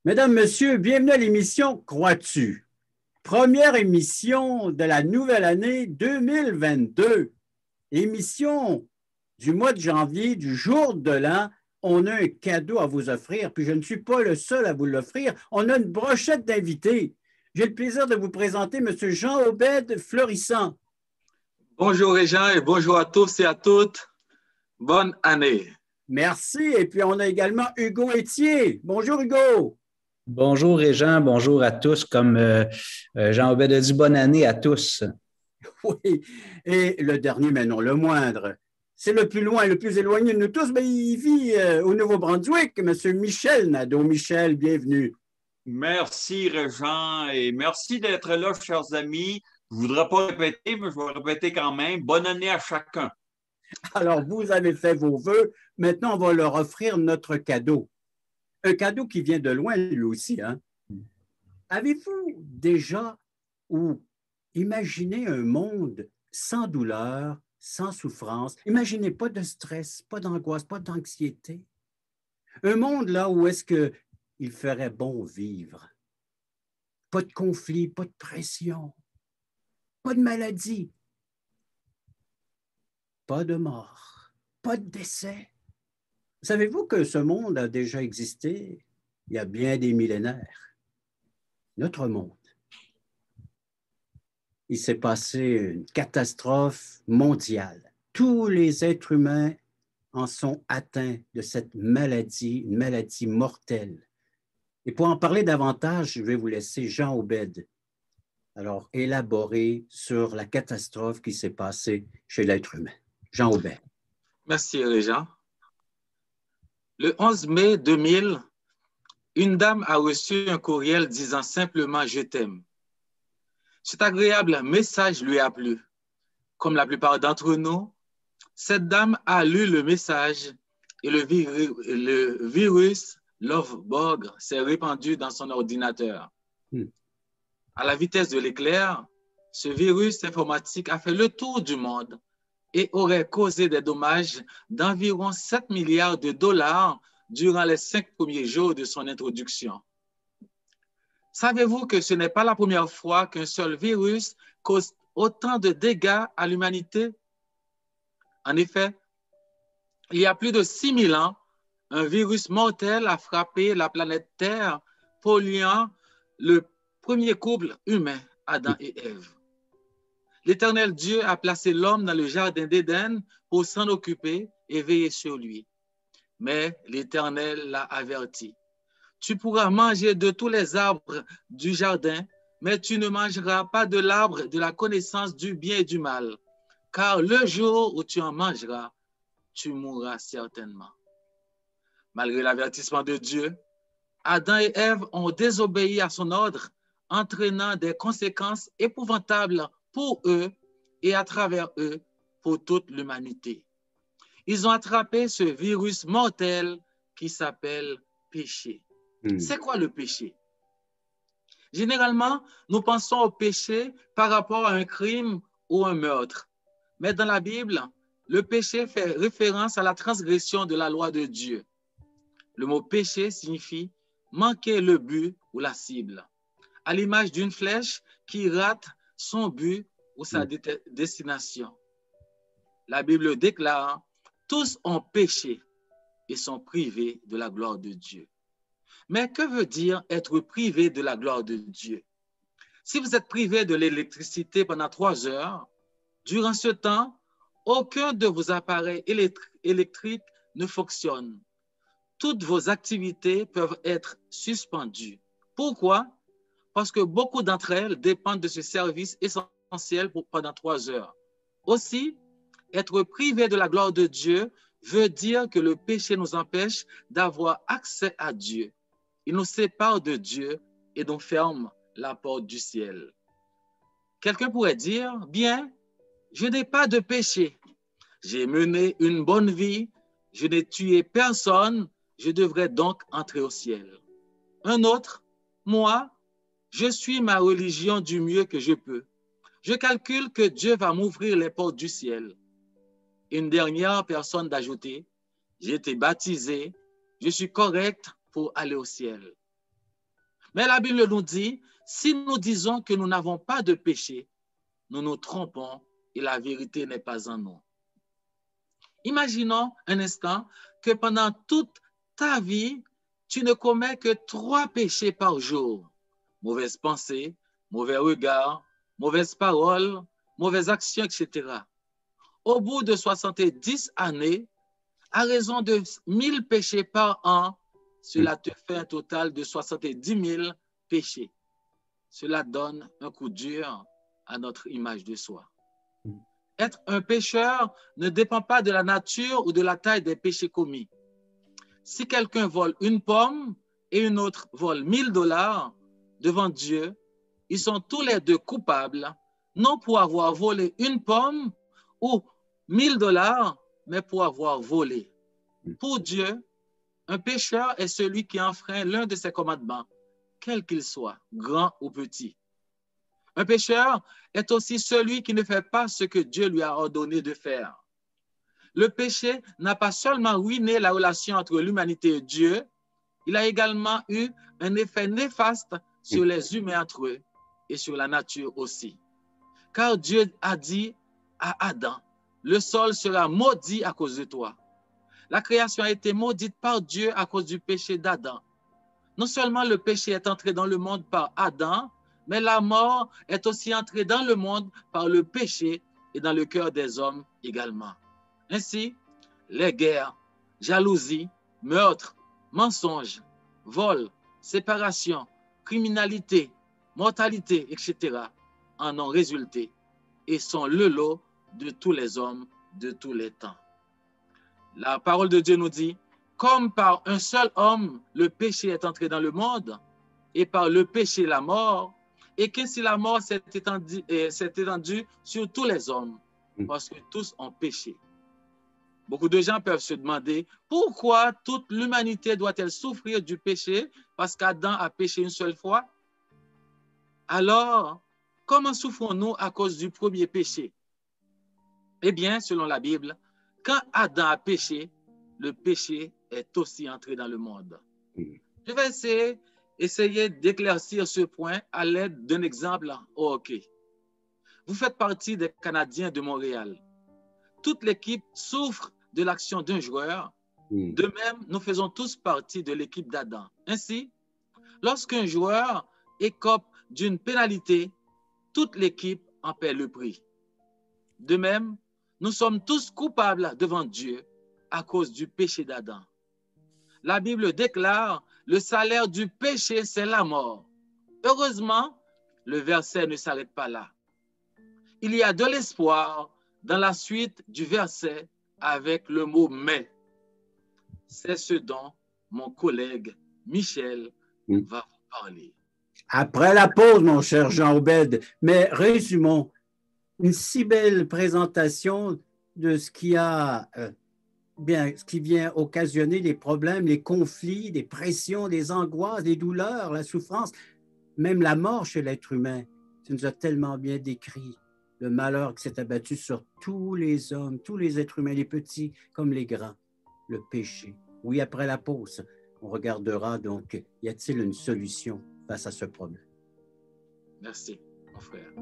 Mesdames, Messieurs, bienvenue à l'émission Crois-tu? Première émission de la nouvelle année 2022. Émission du mois de janvier, du jour de l'an. On a un cadeau à vous offrir, puis je ne suis pas le seul à vous l'offrir. On a une brochette d'invités. J'ai le plaisir de vous présenter M. Jean-Obed Florissant. Bonjour Régent et bonjour à tous et à toutes. Bonne année. Merci. Et puis on a également Hugo Etier. Bonjour Hugo. Bonjour Régent, bonjour à tous. Comme Jean-Obed a dit, bonne année à tous. Oui, et le dernier, mais non le moindre, c'est le plus loin, le plus éloigné de nous tous, mais il vit au Nouveau-Brunswick, M. Michel Nadeau. Michel, bienvenue. Merci Régent et merci d'être là, chers amis. Je ne voudrais pas répéter, mais je vais répéter quand même. Bonne année à chacun. Alors, vous avez fait vos vœux. Maintenant, on va leur offrir notre cadeau. Un cadeau qui vient de loin, lui aussi. Hein? Avez-vous déjà ou imaginé un monde sans douleur, sans souffrance? Imaginez pas de stress, pas d'angoisse, pas d'anxiété. Un monde là où est-ce qu'il ferait bon vivre. Pas de conflit, pas de pression, pas de maladie, pas de mort, pas de décès. Savez-vous que ce monde a déjà existé il y a bien des millénaires? Notre monde. Il s'est passé une catastrophe mondiale. Tous les êtres humains en sont atteints de cette maladie, une maladie mortelle. Et pour en parler davantage, je vais vous laisser Jean Obed. Alors, élaborer sur la catastrophe qui s'est passée chez l'être humain. Jean Obed. Merci Régent. Le 11 mai 2000, une dame a reçu un courriel disant simplement « Je t'aime ». Cet agréable message lui a plu. Comme la plupart d'entre nous, cette dame a lu le message et le virus Lovebug s'est répandu dans son ordinateur. À la vitesse de l'éclair, ce virus informatique a fait le tour du monde et aurait causé des dommages d'environ 7 milliards de dollars durant les 5 premiers jours de son introduction. Savez-vous que ce n'est pas la première fois qu'un seul virus cause autant de dégâts à l'humanité? En effet, il y a plus de 6000 ans, un virus mortel a frappé la planète Terre, polluant le premier couple humain, Adam et Ève. L'Éternel Dieu a placé l'homme dans le jardin d'Éden pour s'en occuper et veiller sur lui. Mais l'Éternel l'a averti. Tu pourras manger de tous les arbres du jardin, mais tu ne mangeras pas de l'arbre de la connaissance du bien et du mal, car le jour où tu en mangeras, tu mourras certainement. Malgré l'avertissement de Dieu, Adam et Ève ont désobéi à son ordre, entraînant des conséquences épouvantables pour eux et à travers eux pour toute l'humanité. Ils ont attrapé ce virus mortel qui s'appelle péché. C'est quoi le péché? Généralement, nous pensons au péché par rapport à un crime ou un meurtre. Mais dans la Bible, le péché fait référence à la transgression de la loi de Dieu. Le mot péché signifie manquer le but ou la cible, à l'image d'une flèche qui rate son but ou sa destination. La Bible déclare, tous ont péché et sont privés de la gloire de Dieu. Mais que veut dire être privé de la gloire de Dieu? Si vous êtes privé de l'électricité pendant 3 heures, durant ce temps, aucun de vos appareils électriques ne fonctionne. Toutes vos activités peuvent être suspendues. Pourquoi? Parce que beaucoup d'entre elles dépendent de ce service essentiel pendant 3 heures. Aussi, être privé de la gloire de Dieu veut dire que le péché nous empêche d'avoir accès à Dieu. Il nous sépare de Dieu et nous ferme la porte du ciel. Quelqu'un pourrait dire, bien, je n'ai pas de péché. J'ai mené une bonne vie, je n'ai tué personne, je devrais donc entrer au ciel. Un autre, moi, je suis ma religion du mieux que je peux. Je calcule que Dieu va m'ouvrir les portes du ciel. Une dernière personne d'ajouter, j'ai été baptisé, je suis correct pour aller au ciel. Mais la Bible nous dit, si nous disons que nous n'avons pas de péché, nous nous trompons et la vérité n'est pas en nous. Imaginons un instant que pendant toute ta vie, tu ne commets que 3 péchés par jour. Mauvaise pensée, mauvais regard, mauvaise parole, mauvaise action, etc. Au bout de 70 années, à raison de 1000 péchés par an, cela te fait un total de 70 000 péchés. Cela donne un coup dur à notre image de soi. Être un pécheur ne dépend pas de la nature ou de la taille des péchés commis. Si quelqu'un vole une pomme et une autre vole 1000 $ devant Dieu, ils sont tous les deux coupables, non pour avoir volé une pomme ou 1000 $, mais pour avoir volé. Pour Dieu, un pécheur est celui qui enfreint l'un de ses commandements, quel qu'il soit, grand ou petit. Un pécheur est aussi celui qui ne fait pas ce que Dieu lui a ordonné de faire. Le péché n'a pas seulement ruiné la relation entre l'humanité et Dieu, il a également eu un effet néfaste sur les humains entre eux et sur la nature aussi. Car Dieu a dit à Adam, le sol sera maudit à cause de toi. La création a été maudite par Dieu à cause du péché d'Adam. Non seulement le péché est entré dans le monde par Adam, mais la mort est aussi entrée dans le monde par le péché et dans le cœur des hommes également. Ainsi, les guerres, jalousie, meurtres, mensonges, vols, séparation, criminalité, mortalité, etc. en ont résulté et sont le lot de tous les hommes de tous les temps. La parole de Dieu nous dit, comme par un seul homme, le péché est entré dans le monde, et par le péché, la mort, et qu'ainsi la mort s'est étendue sur tous les hommes, parce que tous ont péché. Beaucoup de gens peuvent se demander pourquoi toute l'humanité doit-elle souffrir du péché parce qu'Adam a péché une seule fois? Alors, comment souffrons-nous à cause du premier péché? Eh bien, selon la Bible, quand Adam a péché, le péché est aussi entré dans le monde. Je vais essayer d'éclaircir ce point à l'aide d'un exemple au hockey. Vous faites partie des Canadiens de Montréal. Toute l'équipe souffre de l'action d'un joueur. De même, nous faisons tous partie de l'équipe d'Adam. Ainsi, lorsqu'un joueur écope d'une pénalité, toute l'équipe en paie le prix. De même, nous sommes tous coupables devant Dieu à cause du péché d'Adam. La Bible déclare, le salaire du péché, c'est la mort. Heureusement, le verset ne s'arrête pas là. Il y a de l'espoir dans la suite du verset avec le mot « mais ». C'est ce dont mon collègue Michel va vous parler. Après la pause, mon cher Jean-Obed, mais résumons une si belle présentation de ce qui vient occasionner les problèmes, les conflits, les pressions, les angoisses, les douleurs, la souffrance, même la mort chez l'être humain. Tu nous as tellement bien décrit le malheur qui s'est abattu sur tous les hommes, tous les êtres humains, les petits comme les grands, le péché. Oui, après la pause, on regardera donc, y a-t-il une solution face à ce problème? Merci, mon frère.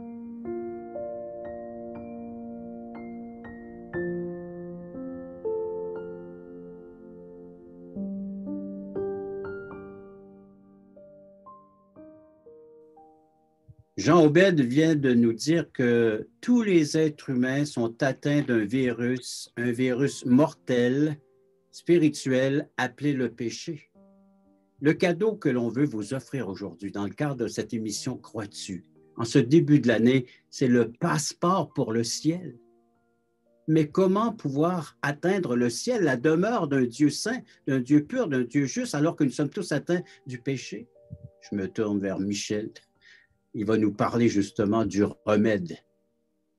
Jean-Obed vient de nous dire que tous les êtres humains sont atteints d'un virus, un virus mortel, spirituel, appelé le péché. Le cadeau que l'on veut vous offrir aujourd'hui dans le cadre de cette émission Crois-tu, en ce début de l'année, c'est le passeport pour le ciel. Mais comment pouvoir atteindre le ciel, la demeure d'un Dieu saint, d'un Dieu pur, d'un Dieu juste, alors que nous sommes tous atteints du péché? Je me tourne vers Michel. Il va nous parler justement du remède.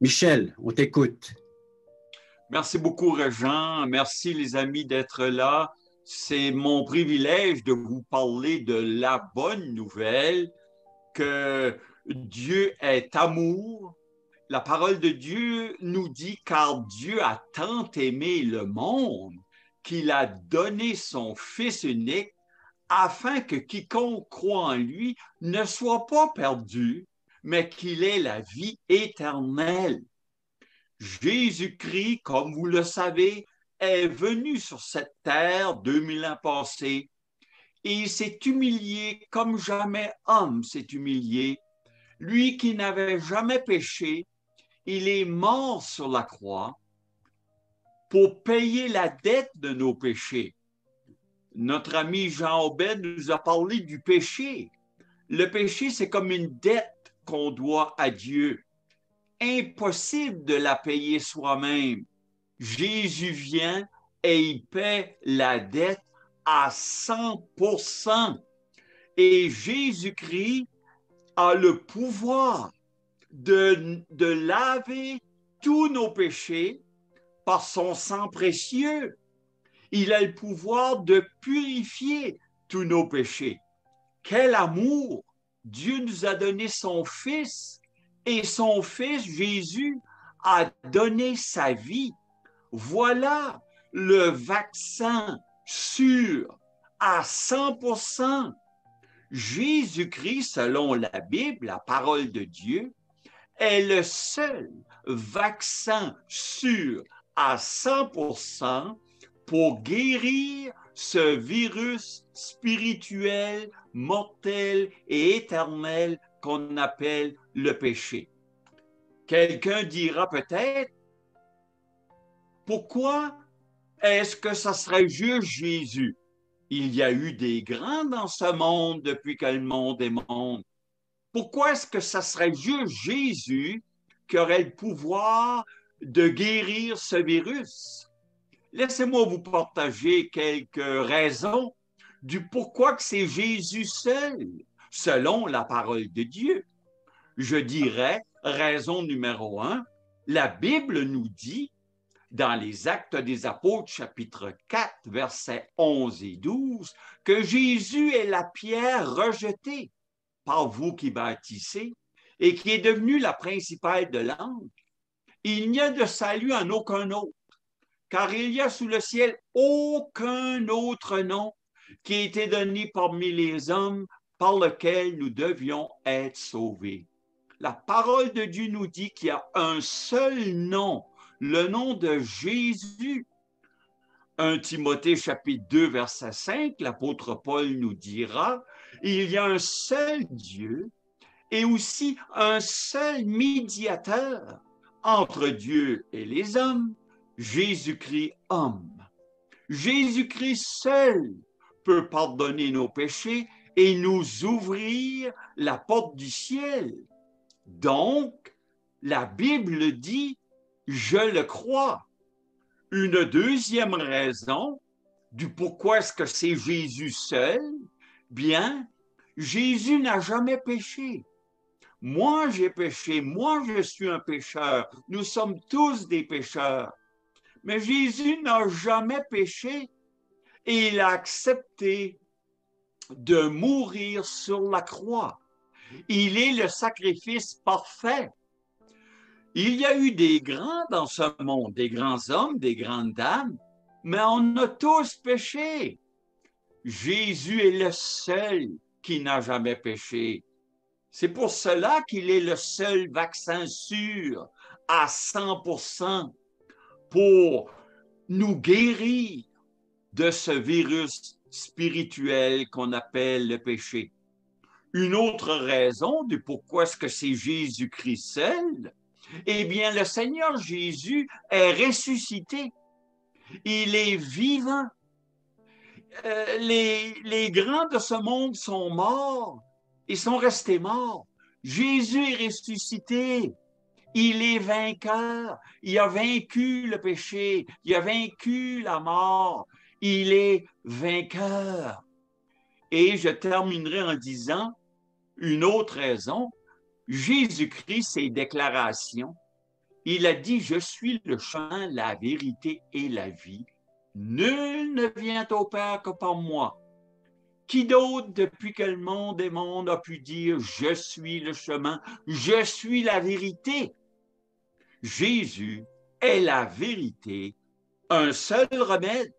Michel, on t'écoute. Merci beaucoup, Régent. Merci, les amis, d'être là. C'est mon privilège de vous parler de la bonne nouvelle que Dieu est amour. La parole de Dieu nous dit, car Dieu a tant aimé le monde qu'il a donné son Fils unique afin que quiconque croit en lui ne soit pas perdu, mais qu'il ait la vie éternelle. Jésus-Christ, comme vous le savez, est venu sur cette terre 2000 ans passés et il s'est humilié comme jamais homme s'est humilié. Lui qui n'avait jamais péché, il est mort sur la croix pour payer la dette de nos péchés. Notre ami Jean Obed nous a parlé du péché. Le péché, c'est comme une dette qu'on doit à Dieu. Impossible de la payer soi-même. Jésus vient et il paie la dette à 100%. Et Jésus-Christ a le pouvoir de laver tous nos péchés par son sang précieux. Il a le pouvoir de purifier tous nos péchés. Quel amour! Dieu nous a donné son Fils et son Fils Jésus a donné sa vie. Voilà le vaccin sûr à 100%. Jésus-Christ, selon la Bible, la parole de Dieu, est le seul vaccin sûr à 100% pour guérir ce virus spirituel, mortel et éternel qu'on appelle le péché. Quelqu'un dira peut-être, pourquoi est-ce que ça serait juste Jésus? Il y a eu des grands dans ce monde depuis que le monde est monde. Pourquoi est-ce que ça serait juste Jésus qui aurait le pouvoir de guérir ce virus? Laissez-moi vous partager quelques raisons du pourquoi que c'est Jésus seul, selon la parole de Dieu. Je dirais, raison numéro 1, la Bible nous dit, dans les Actes des Apôtres, chapitre 4, versets 11 et 12, que Jésus est la pierre rejetée par vous qui bâtissez et qui est devenue la principale de l'angle. Il n'y a de salut en aucun autre, car il n'y a sous le ciel aucun autre nom qui a été donné parmi les hommes par lequel nous devions être sauvés. La parole de Dieu nous dit qu'il y a un seul nom, le nom de Jésus. 1 Timothée chapitre 2 verset 5, l'apôtre Paul nous dira, il y a un seul Dieu et aussi un seul médiateur entre Dieu et les hommes, Jésus-Christ homme. Jésus-Christ seul peut pardonner nos péchés et nous ouvrir la porte du ciel. Donc, la Bible dit, je le crois. Une deuxième raison du pourquoi est-ce que c'est Jésus seul, bien, Jésus n'a jamais péché. Moi, j'ai péché, moi, je suis un pécheur. Nous sommes tous des pécheurs. Mais Jésus n'a jamais péché et il a accepté de mourir sur la croix. Il est le sacrifice parfait. Il y a eu des grands dans ce monde, des grands hommes, des grandes dames, mais on a tous péché. Jésus est le seul qui n'a jamais péché. C'est pour cela qu'il est le seul vaccin sûr à 100% pour nous guérir de ce virus spirituel qu'on appelle le péché. Une autre raison de pourquoi est-ce que c'est Jésus-Christ seul, eh bien, le Seigneur Jésus est ressuscité. Il est vivant. Les grands de ce monde sont morts. Ils sont restés morts. Jésus est ressuscité. Il est vainqueur. Il a vaincu le péché. Il a vaincu la mort. Il est vainqueur. Et je terminerai en disant une autre raison. Jésus-Christ, ses déclarations, il a dit, je suis le chemin, la vérité et la vie. Nul ne vient au Père que par moi. Qui d'autre, depuis que le monde est monde, a pu dire, je suis le chemin, je suis la vérité? Jésus est la vérité, un seul remède,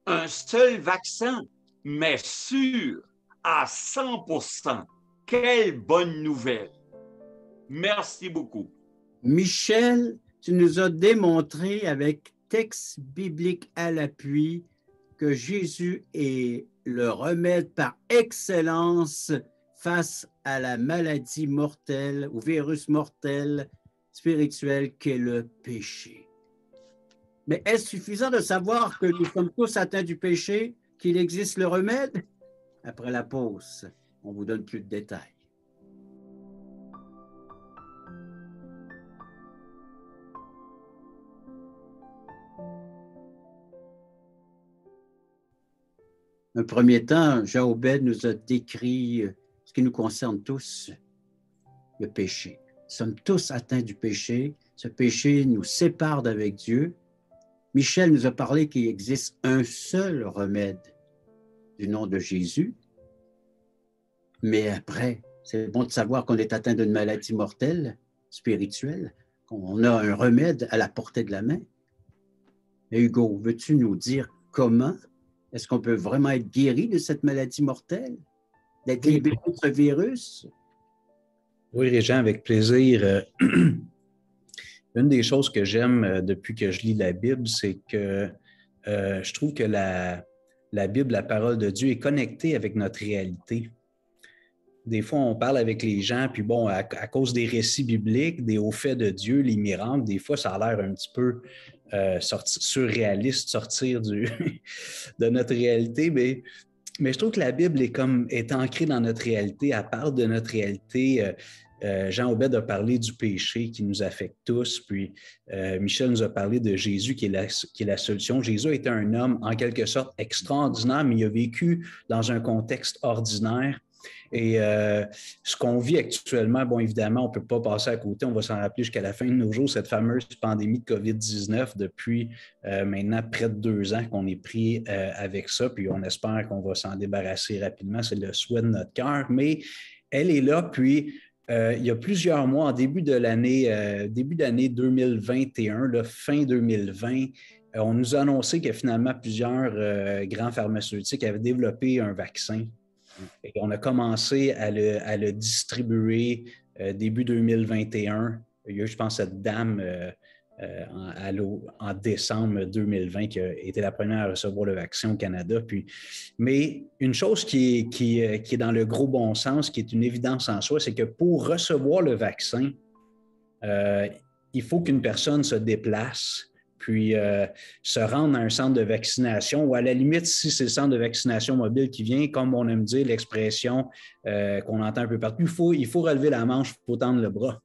un seul vaccin, mais sûr à 100%. Quelle bonne nouvelle! Merci beaucoup. Michel, tu nous as démontré avec texte biblique à l'appui que Jésus est le remède par excellence face à la maladie mortelle, au virus mortel spirituel qu'est le péché. Mais est-ce suffisant de savoir que nous sommes tous atteints du péché, qu'il existe le remède? Après la pause, on vous donne plus de détails. Un premier temps, Jean Aubert nous a décrit ce qui nous concerne tous, le péché. Nous sommes tous atteints du péché. Ce péché nous sépare d'avec Dieu. Michel nous a parlé qu'il existe un seul remède du nom de Jésus. Mais après, c'est bon de savoir qu'on est atteint d'une maladie mortelle, spirituelle, qu'on a un remède à la portée de la main. Et Hugo, veux-tu nous dire comment est-ce qu'on peut vraiment être guéri de cette maladie mortelle, d'être libéré de ce virus? Oui, Régent, avec plaisir. Une des choses que j'aime depuis que je lis la Bible, c'est que je trouve que la Bible, la parole de Dieu, est connectée avec notre réalité. Des fois, on parle avec les gens, puis bon, à cause des récits bibliques, des hauts faits de Dieu, les miracles, des fois, ça a l'air un petit peu surréaliste, sortir de notre réalité, mais je trouve que la Bible est ancrée dans notre réalité, elle parle de notre réalité. Jean Aubert a parlé du péché qui nous affecte tous, puis Michel nous a parlé de Jésus qui est la solution. Jésus était un homme en quelque sorte extraordinaire, mais il a vécu dans un contexte ordinaire. Et ce qu'on vit actuellement, bon, évidemment, on ne peut pas passer à côté, on va s'en rappeler jusqu'à la fin de nos jours, cette fameuse pandémie de COVID-19 depuis maintenant près de 2 ans qu'on est pris avec ça, puis on espère qu'on va s'en débarrasser rapidement, c'est le souhait de notre cœur, mais elle est là, puis il y a plusieurs mois, en début d'année 2021, là, fin 2020, on nous a annoncé que finalement plusieurs grands pharmaceutiques avaient développé un vaccin. Et on a commencé à le distribuer début 2021. Il y a eu, je pense, cette dame en décembre 2020 qui a été la première à recevoir le vaccin au Canada. Mais une chose qui est dans le gros bon sens, qui est une évidence en soi, c'est que pour recevoir le vaccin, il faut qu'une personne se déplace puis se rendre à un centre de vaccination ou à la limite, si c'est le centre de vaccination mobile qui vient, comme on aime dire l'expression qu'on entend un peu partout, il faut relever la manche, il faut tendre le bras.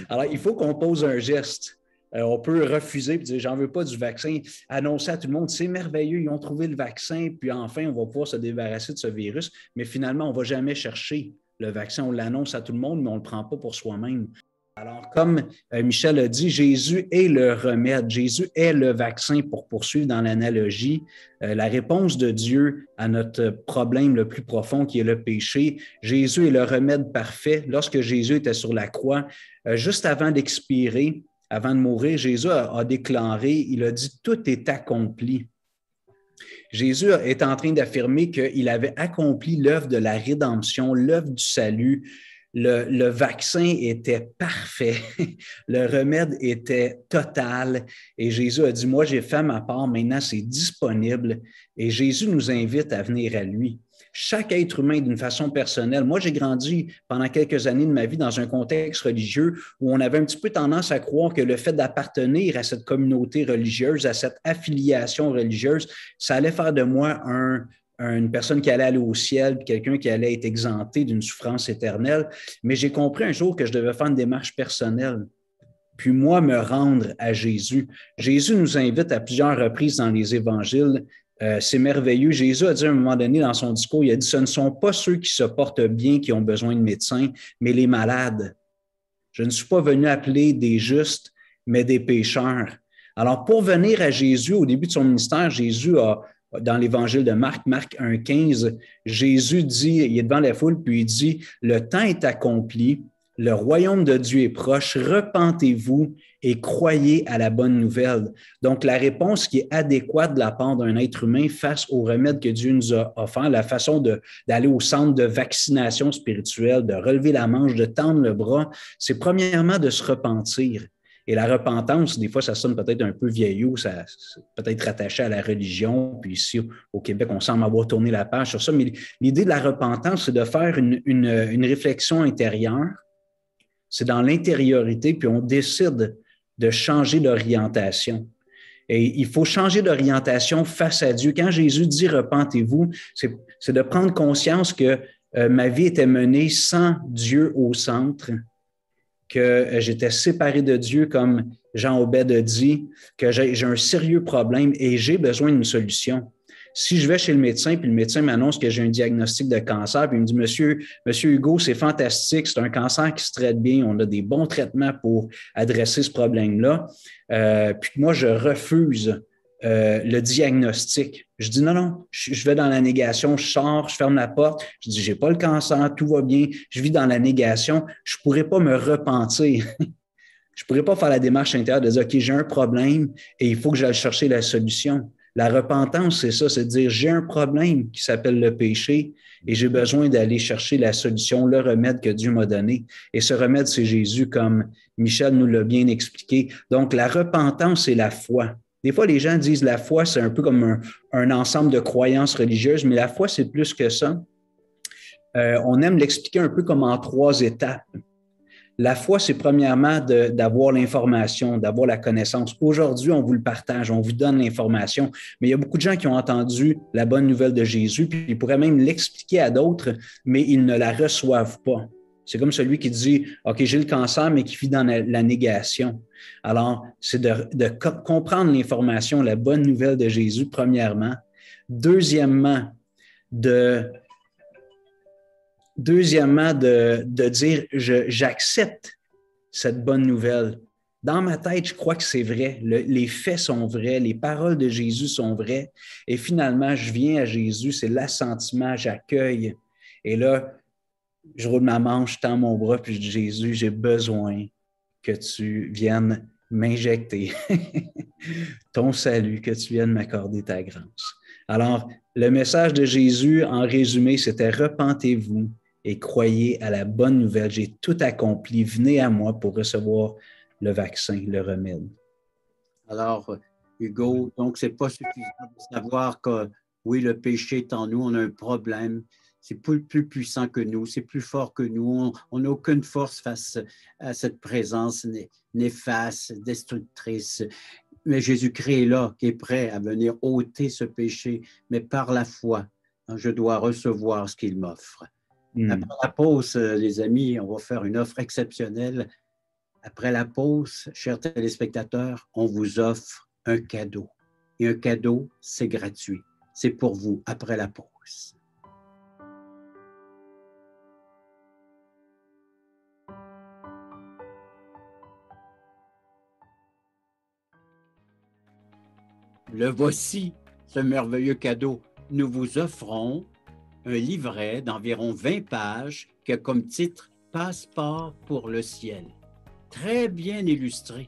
Alors, il faut qu'on pose un geste. On peut refuser et dire « j'en veux pas du vaccin », annoncer à tout le monde « c'est merveilleux, ils ont trouvé le vaccin, puis enfin, on va pouvoir se débarrasser de ce virus », mais finalement, on ne va jamais chercher le vaccin. On l'annonce à tout le monde, mais on ne le prend pas pour soi-même. Alors, comme Michel a dit, Jésus est le remède, Jésus est le vaccin pour poursuivre dans l'analogie la réponse de Dieu à notre problème le plus profond qui est le péché. Jésus est le remède parfait. Lorsque Jésus était sur la croix, juste avant d'expirer, avant de mourir, Jésus a déclaré, il a dit « tout est accompli ». Jésus est en train d'affirmer qu'il avait accompli l'œuvre de la rédemption, l'œuvre du salut. Le vaccin était parfait, le remède était total et Jésus a dit, moi j'ai fait ma part, maintenant c'est disponible et Jésus nous invite à venir à lui. Chaque être humain d'une façon personnelle. Moi, j'ai grandi pendant quelques années de ma vie dans un contexte religieux où on avait un petit peu tendance à croire que le fait d'appartenir à cette communauté religieuse, à cette affiliation religieuse, ça allait faire de moi une personne qui allait aller au ciel, quelqu'un qui allait être exempté d'une souffrance éternelle. Mais j'ai compris un jour que je devais faire une démarche personnelle, puis moi, me rendre à Jésus. Jésus nous invite à plusieurs reprises dans les évangiles. C'est merveilleux. Jésus a dit à un moment donné dans son discours, il a dit « ce ne sont pas ceux qui se portent bien qui ont besoin de médecins, mais les malades. Je ne suis pas venu appeler des justes, mais des pécheurs. » Alors, pour venir à Jésus, au début de son ministère, Jésus a dans l'évangile de Marc 1,15, Jésus dit, il est devant la foule, puis il dit, « Le temps est accompli, Le royaume de Dieu est proche, repentez-vous et croyez à la bonne nouvelle. Donc, la réponse qui est adéquate de la part d'un être humain face au remède que Dieu nous a offert, la façon d'aller au centre de vaccination spirituelle, de relever la manche, de tendre le bras, c'est premièrement de se repentir. Et la repentance, des fois, ça sonne peut-être un peu vieillot, ça peut-être rattaché à la religion. Puis ici, au Québec, on semble avoir tourné la page sur ça. Mais l'idée de la repentance, c'est de faire une réflexion intérieure. C'est dans l'intériorité, puis on décide de changer d'orientation. Et il faut changer d'orientation face à Dieu. Quand Jésus dit « repentez-vous », c'est de prendre conscience que ma vie était menée sans Dieu au centre, que j'étais séparé de Dieu, comme Jean Obed a dit, que j'ai un sérieux problème et j'ai besoin d'une solution. Si je vais chez le médecin, puis le médecin m'annonce que j'ai un diagnostic de cancer, puis il me dit, Monsieur Hugo, c'est fantastique, c'est un cancer qui se traite bien, on a des bons traitements pour adresser ce problème-là. Puis moi, je refuse le diagnostic. Je dis non, je vais dans la négation, je sors, je ferme la porte, je dis, j'ai pas le cancer, tout va bien, je vis dans la négation, je pourrais pas me repentir. Je pourrais pas faire la démarche intérieure de dire, OK, j'ai un problème et il faut que j'aille chercher la solution. La repentance, c'est ça, c'est de dire j'ai un problème qui s'appelle le péché et j'ai besoin d'aller chercher la solution, le remède que Dieu m'a donné. Et ce remède, c'est Jésus, comme Michel nous l'a bien expliqué. Donc, la repentance, c'est la foi. Des fois, les gens disent la foi, c'est un peu comme un ensemble de croyances religieuses, mais la foi, c'est plus que ça. On aime l'expliquer un peu comme en 3 étapes. La foi, c'est premièrement d'avoir l'information, d'avoir la connaissance. Aujourd'hui, on vous le partage, on vous donne l'information, mais il y a beaucoup de gens qui ont entendu la bonne nouvelle de Jésus, puis ils pourraient même l'expliquer à d'autres, mais ils ne la reçoivent pas. C'est comme celui qui dit « OK, j'ai le cancer », mais qui vit dans la négation. Alors, c'est de comprendre l'information, la bonne nouvelle de Jésus, premièrement. Deuxièmement, de dire j'accepte cette bonne nouvelle. Dans ma tête, je crois que c'est vrai. Les faits sont vrais, les paroles de Jésus sont vraies. Et finalement, je viens à Jésus, c'est l'assentiment, j'accueille. Et là, je roule ma manche, je tends mon bras, puis je dis Jésus, j'ai besoin que tu viennes m'injecter ton salut, que tu viennes m'accorder ta grâce. Alors, le message de Jésus, en résumé, c'était repentez-vous et croyez à la bonne nouvelle. J'ai tout accompli. Venez à moi pour recevoir le vaccin, le remède. Alors, Hugo, donc, c'est pas suffisant de savoir que, oui, le péché est en nous, on a un problème. C'est plus puissant que nous, c'est plus fort que nous. On n'a aucune force face à cette présence néfaste, destructrice. Mais Jésus-Christ est là, qui est prêt à venir ôter ce péché, mais par la foi, je dois recevoir ce qu'il m'offre. Après la pause, les amis, on va faire une offre exceptionnelle. Après la pause, chers téléspectateurs, on vous offre un cadeau. Et un cadeau, c'est gratuit. C'est pour vous, après la pause. Le voici, ce merveilleux cadeau. Nous vous offrons un livret d'environ 20 pages qui a comme titre « Passeport pour le ciel ». Très bien illustré.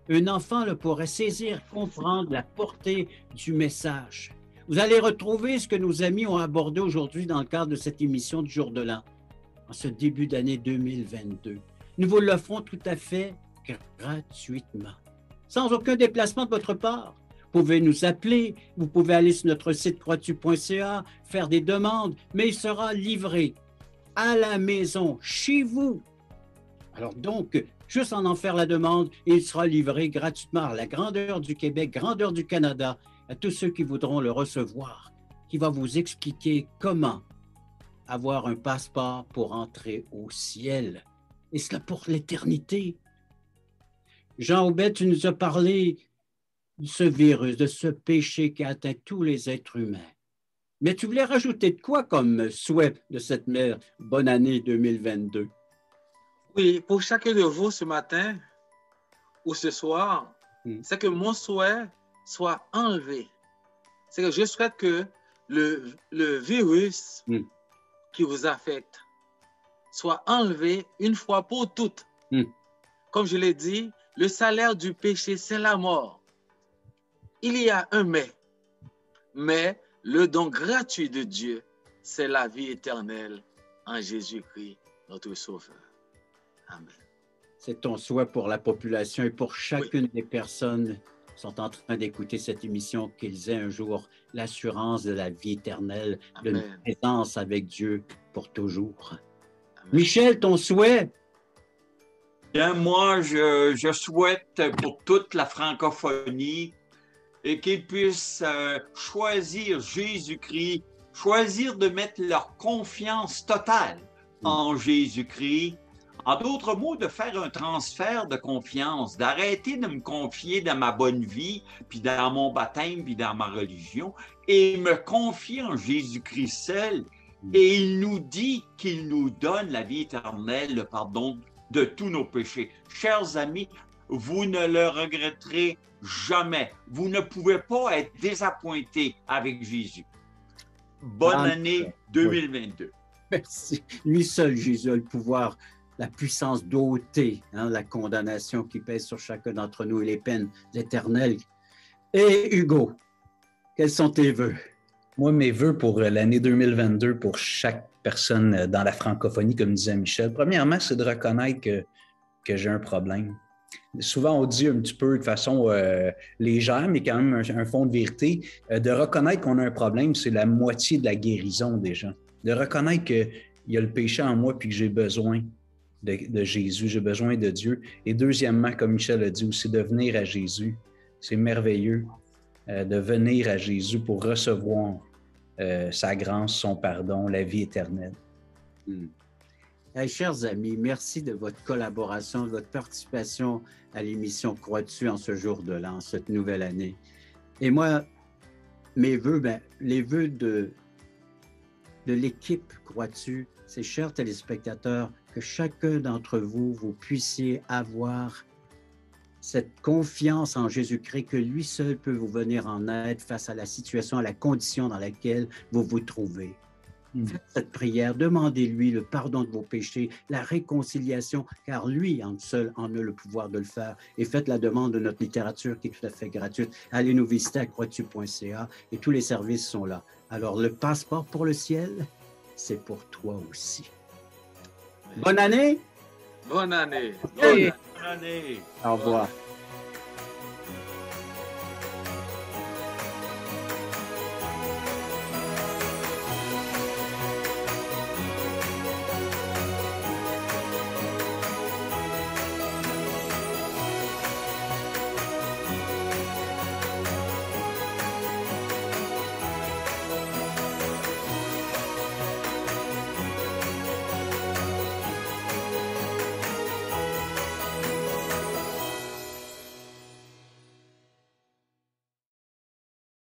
Un enfant le pourrait saisir, comprendre la portée du message. Vous allez retrouver ce que nos amis ont abordé aujourd'hui dans le cadre de cette émission du Jour de l'An, en ce début d'année 2022. Nous vous l'offrons tout à fait gratuitement, sans aucun déplacement de votre part. Vous pouvez nous appeler, vous pouvez aller sur notre site croixtu.ca, faire des demandes, mais il sera livré à la maison, chez vous. Alors donc, juste en faire la demande, et il sera livré gratuitement à la grandeur du Québec, grandeur du Canada, à tous ceux qui voudront le recevoir, qui va vous expliquer comment avoir un passeport pour entrer au ciel. Et cela pour l'éternité. Jean Aubet, tu nous as parlé de ce virus, de ce péché qui atteint tous les êtres humains. Mais tu voulais rajouter de quoi comme souhait de cette bonne année 2022? Oui, pour chacun de vous ce matin ou ce soir, c'est que mon souhait soit enlevé. C'est que je souhaite que le virus qui vous affecte soit enlevé une fois pour toutes. Comme je l'ai dit, le salaire du péché, c'est la mort. Il y a un mais le don gratuit de Dieu, c'est la vie éternelle en Jésus-Christ, notre Sauveur. Amen. C'est ton souhait pour la population et pour chacune des personnes qui sont en train d'écouter cette émission, qu'ils aient un jour l'assurance de la vie éternelle, de la présence avec Dieu pour toujours. Amen. Michel, ton souhait? Bien, moi, je souhaite pour toute la francophonie et qu'ils puissent choisir Jésus-Christ, choisir de mettre leur confiance totale en Jésus-Christ. En d'autres mots, de faire un transfert de confiance, d'arrêter de me confier dans ma bonne vie, puis dans mon baptême, puis dans ma religion, et me confier en Jésus-Christ seul. Et il nous dit qu'il nous donne la vie éternelle, le pardon de tous nos péchés. Chers amis, vous ne le regretterez jamais. Vous ne pouvez pas être désappointés avec Jésus. Bonne année 2022. Merci. Lui seul, Jésus, a le pouvoir, la puissance d'ôter la condamnation qui pèse sur chacun d'entre nous et les peines éternelles. Et Hugo, quels sont tes vœux? Moi, mes vœux pour l'année 2022, pour chaque personne dans la francophonie, comme disait Michel, premièrement, c'est de reconnaître que j'ai un problème. Souvent, on dit un petit peu de façon légère, mais quand même un fond de vérité. De reconnaître qu'on a un problème, c'est la moitié de la guérison déjà. De reconnaître qu'il y a le péché en moi puis que j'ai besoin de Jésus, j'ai besoin de Dieu. Et deuxièmement, comme Michel a dit aussi, de venir à Jésus. C'est merveilleux de venir à Jésus pour recevoir sa grâce, son pardon, la vie éternelle. Hey, chers amis, merci de votre collaboration, de votre participation à l'émission Crois-tu en ce jour de l'an, cette nouvelle année. Et moi, mes vœux, les vœux de l'équipe Crois-tu, c'est, chers téléspectateurs, que chacun d'entre vous, vous puissiez avoir cette confiance en Jésus-Christ, que lui seul peut vous venir en aide face à la situation, à la condition dans laquelle vous vous trouvez. Faites cette prière, demandez-lui le pardon de vos péchés, la réconciliation, car lui seul en a le pouvoir de le faire. Et faites la demande de notre littérature qui est tout à fait gratuite. Allez nous visiter à croistu.ca et tous les services sont là. Alors, le passeport pour le ciel, c'est pour toi aussi. Bonne année! Bonne année! Bonne année! Au revoir.